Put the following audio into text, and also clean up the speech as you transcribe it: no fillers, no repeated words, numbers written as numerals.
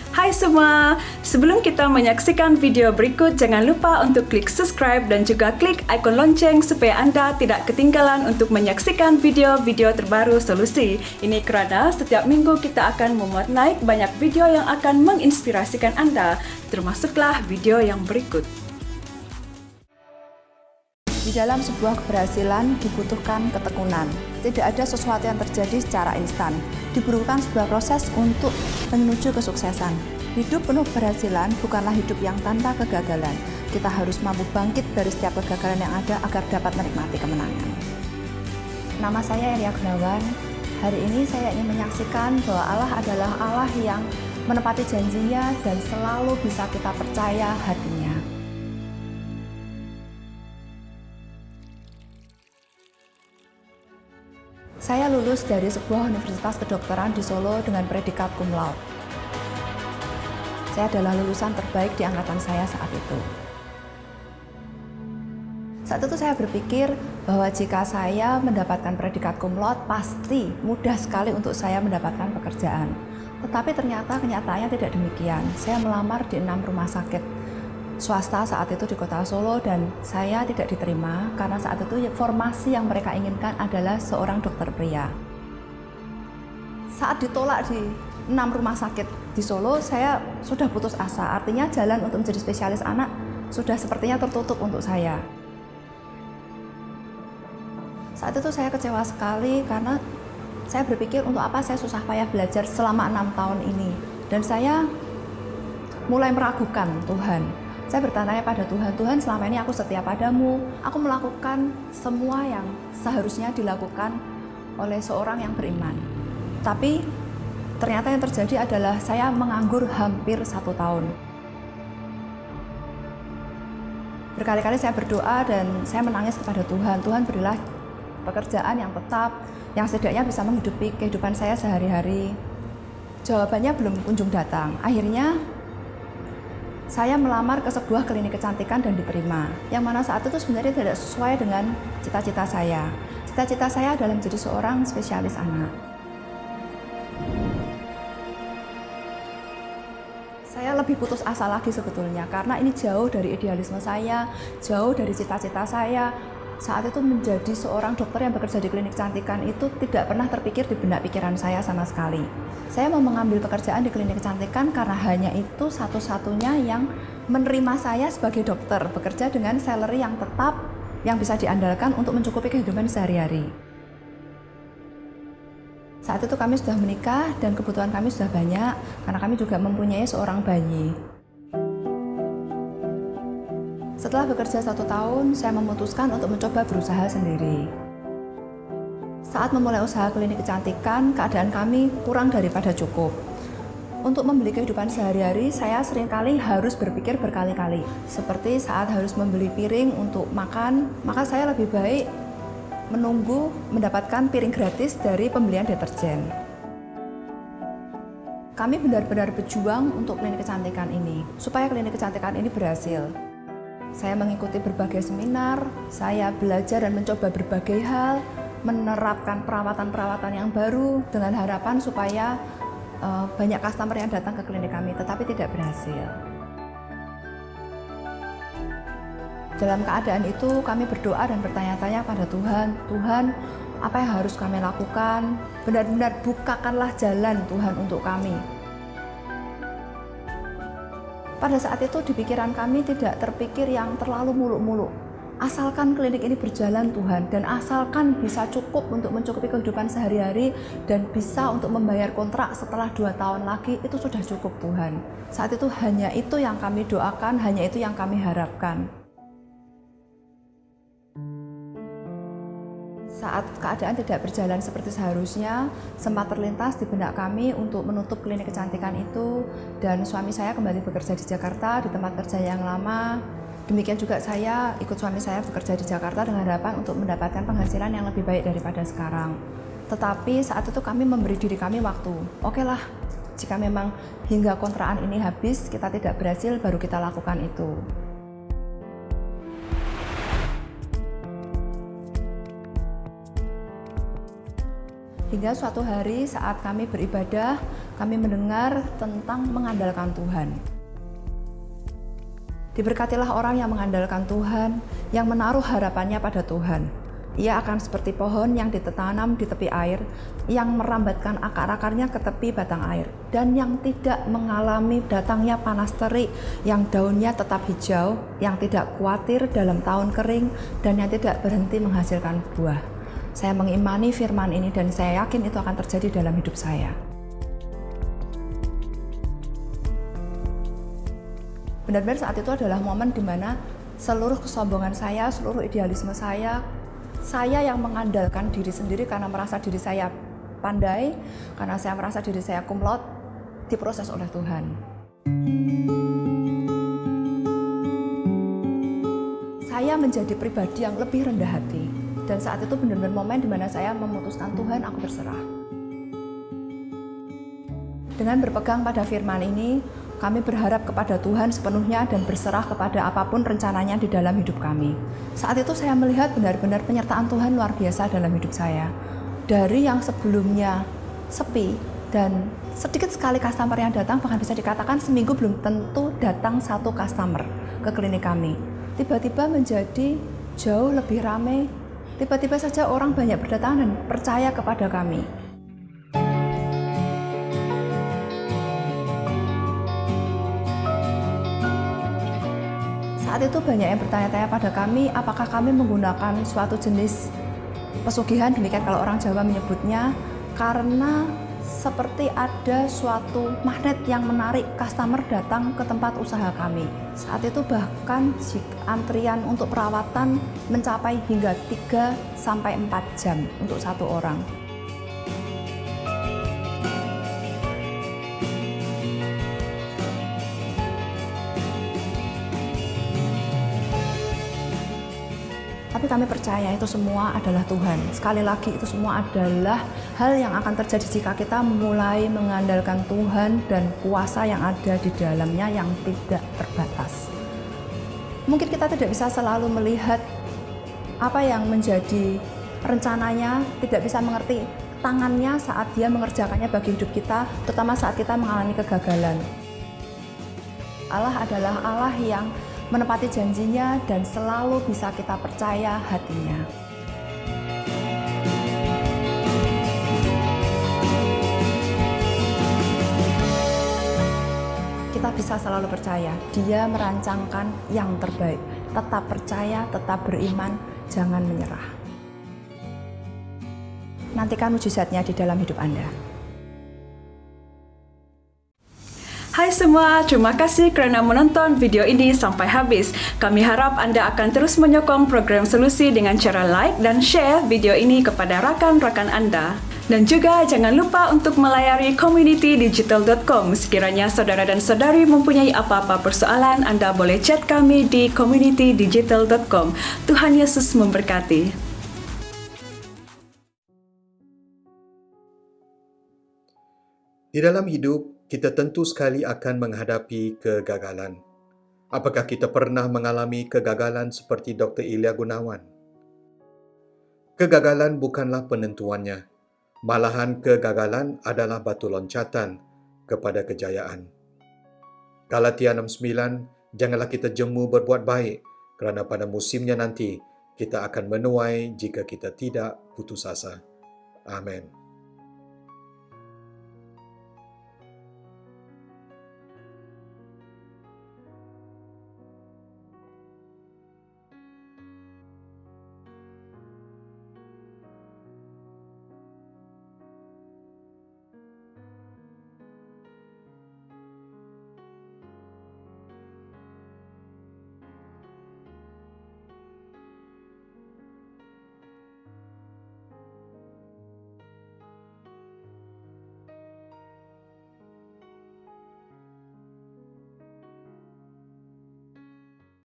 Hai semua, sebelum kita menyaksikan video berikut, jangan lupa untuk klik subscribe dan juga klik ikon lonceng supaya Anda tidak ketinggalan untuk menyaksikan video-video terbaru Solusi. Ini kerana setiap minggu kita akan memuat naik banyak video yang akan menginspirasikan Anda, termasuklah video yang berikut. Di dalam sebuah keberhasilan dibutuhkan ketekunan. Tidak ada sesuatu yang terjadi secara instan. Dibutuhkan sebuah proses untuk menuju kesuksesan. Hidup penuh keberhasilan bukanlah hidup yang tanpa kegagalan. Kita harus mampu bangkit dari setiap kegagalan yang ada agar dapat menikmati kemenangan. Nama saya Elia Gunawan. Hari ini saya ingin menyaksikan bahwa Allah adalah Allah yang menepati janjinya dan selalu bisa kita percaya hatinya. Saya lulus dari sebuah universitas kedokteran di Solo dengan predikat cum laude. Saya adalah lulusan terbaik di angkatan saya saat itu. Saat itu saya berpikir bahwa jika saya mendapatkan predikat cum laude, pasti mudah sekali untuk saya mendapatkan pekerjaan. Tetapi ternyata kenyataannya tidak demikian. Saya melamar di 6 rumah sakit swasta saat itu di kota Solo dan saya tidak diterima karena saat itu formasi yang mereka inginkan adalah seorang dokter pria. Saat ditolak di 6 rumah sakit di Solo, saya sudah putus asa. Artinya jalan untuk menjadi spesialis anak sudah sepertinya tertutup untuk saya. Saat itu saya kecewa sekali karena saya berpikir untuk apa saya susah payah belajar selama 6 tahun ini. Dan saya mulai meragukan Tuhan. Saya bertanya pada Tuhan, Tuhan selama ini aku setia padamu, aku melakukan semua yang seharusnya dilakukan oleh seorang yang beriman. Tapi ternyata yang terjadi adalah saya menganggur hampir 1 tahun. Berkali-kali saya berdoa dan saya menangis kepada Tuhan, Tuhan berilah pekerjaan yang tetap, yang setidaknya bisa menghidupi kehidupan saya sehari-hari. Jawabannya belum kunjung datang. Akhirnya saya melamar ke sebuah klinik kecantikan dan diterima, yang mana saat itu sebenarnya tidak sesuai dengan cita-cita saya. Cita-cita saya adalah menjadi seorang spesialis anak. Saya lebih putus asa lagi sebetulnya, karena ini jauh dari idealisme saya, jauh dari cita-cita saya. Saat itu menjadi seorang dokter yang bekerja di klinik kecantikan itu tidak pernah terpikir di benak pikiran saya sama sekali. Saya mau mengambil pekerjaan di klinik kecantikan karena hanya itu satu-satunya yang menerima saya sebagai dokter, bekerja dengan salary yang tetap, yang bisa diandalkan untuk mencukupi kehidupan sehari-hari. Saat itu kami sudah menikah dan kebutuhan kami sudah banyak karena kami juga mempunyai seorang bayi. Setelah bekerja 1 tahun, saya memutuskan untuk mencoba berusaha sendiri. Saat memulai usaha klinik kecantikan, keadaan kami kurang daripada cukup. Untuk membeli kehidupan sehari-hari, saya seringkali harus berpikir berkali-kali. Seperti saat harus membeli piring untuk makan, maka saya lebih baik menunggu mendapatkan piring gratis dari pembelian deterjen. Kami benar-benar berjuang untuk klinik kecantikan ini, supaya klinik kecantikan ini berhasil. Saya mengikuti berbagai seminar, saya belajar dan mencoba berbagai hal, menerapkan perawatan-perawatan yang baru dengan harapan supaya banyak customer yang datang ke klinik kami, tetapi tidak berhasil. Dalam keadaan itu kami berdoa dan bertanya-tanya pada Tuhan, Tuhan, apa yang harus kami lakukan? Benar-benar bukakanlah jalan Tuhan untuk kami. Pada saat itu di pikiran kami tidak terpikir yang terlalu muluk-muluk. Asalkan klinik ini berjalan Tuhan, dan asalkan bisa cukup untuk mencukupi kehidupan sehari-hari dan bisa untuk membayar kontrak setelah 2 tahun lagi, itu sudah cukup Tuhan. Saat itu hanya itu yang kami doakan, hanya itu yang kami harapkan. Saat keadaan tidak berjalan seperti seharusnya, sempat terlintas di benak kami untuk menutup klinik kecantikan itu, dan suami saya kembali bekerja di Jakarta di tempat kerja yang lama. Demikian juga saya ikut suami saya bekerja di Jakarta dengan harapan untuk mendapatkan penghasilan yang lebih baik daripada sekarang. Tetapi saat itu kami memberi diri kami waktu. Oke lah, jika memang hingga kontrakan ini habis, kita tidak berhasil, baru kita lakukan itu. Hingga suatu hari saat kami beribadah, kami mendengar tentang mengandalkan Tuhan. Diberkatilah orang yang mengandalkan Tuhan, yang menaruh harapannya pada Tuhan. Ia akan seperti pohon yang ditanam di tepi air, yang merambatkan akar-akarnya ke tepi batang air, dan yang tidak mengalami datangnya panas terik, yang daunnya tetap hijau, yang tidak khawatir dalam tahun kering, dan yang tidak berhenti menghasilkan buah. Saya mengimani firman ini dan saya yakin itu akan terjadi dalam hidup saya. Benar-benar saat itu adalah momen di mana seluruh kesombongan saya, seluruh idealisme saya yang mengandalkan diri sendiri karena merasa diri saya pandai, karena saya merasa diri saya cum laude, diproses oleh Tuhan. Saya menjadi pribadi yang lebih rendah hati, dan saat itu benar-benar momen di mana saya memutuskan, Tuhan, aku berserah. Dengan berpegang pada firman ini, kami berharap kepada Tuhan sepenuhnya dan berserah kepada apapun rencananya di dalam hidup kami. Saat itu saya melihat benar-benar penyertaan Tuhan luar biasa dalam hidup saya. Dari yang sebelumnya sepi dan sedikit sekali customer yang datang, bahkan bisa dikatakan seminggu belum tentu datang satu customer ke klinik kami. Tiba-tiba menjadi jauh lebih ramai, tiba-tiba saja orang banyak berdatangan dan percaya kepada kami. Saat itu banyak yang bertanya-tanya pada kami, apakah kami menggunakan suatu jenis pesugihan, demikian kalau orang Jawa menyebutnya, karena seperti ada suatu magnet yang menarik customer datang ke tempat usaha kami. Saat itu bahkan antrian untuk perawatan mencapai hingga 3-4 jam untuk satu orang. Tapi kami percaya itu semua adalah Tuhan. Sekali lagi itu semua adalah hal yang akan terjadi jika kita mulai mengandalkan Tuhan dan kuasa yang ada di dalamnya yang tidak terbatas. Mungkin kita tidak bisa selalu melihat apa yang menjadi rencananya, tidak bisa mengerti tangannya saat dia mengerjakannya bagi hidup kita, terutama saat kita mengalami kegagalan. Allah adalah Allah yang menepati janjinya dan selalu bisa kita percaya hatinya. Kita bisa selalu percaya, Dia merancangkan yang terbaik. Tetap percaya, tetap beriman, jangan menyerah. Nantikan mujizatnya di dalam hidup Anda. Hai semua, terima kasih kerana menonton video ini sampai habis. Kami harap anda akan terus menyokong program Solusi dengan cara like dan share video ini kepada rakan-rakan anda. Dan juga jangan lupa untuk melayari communitydigital.com. Sekiranya saudara dan saudari mempunyai apa-apa persoalan, anda boleh chat kami di communitydigital.com. Tuhan Yesus memberkati. Di dalam hidup, kita tentu sekali akan menghadapi kegagalan. Apakah kita pernah mengalami kegagalan seperti Dr. Ilya Gunawan? Kegagalan bukanlah penentuannya. Malahan kegagalan adalah batu loncatan kepada kejayaan. Galatia 6:9, janganlah kita jemu berbuat baik, kerana pada musimnya nanti kita akan menuai jika kita tidak putus asa. Amin.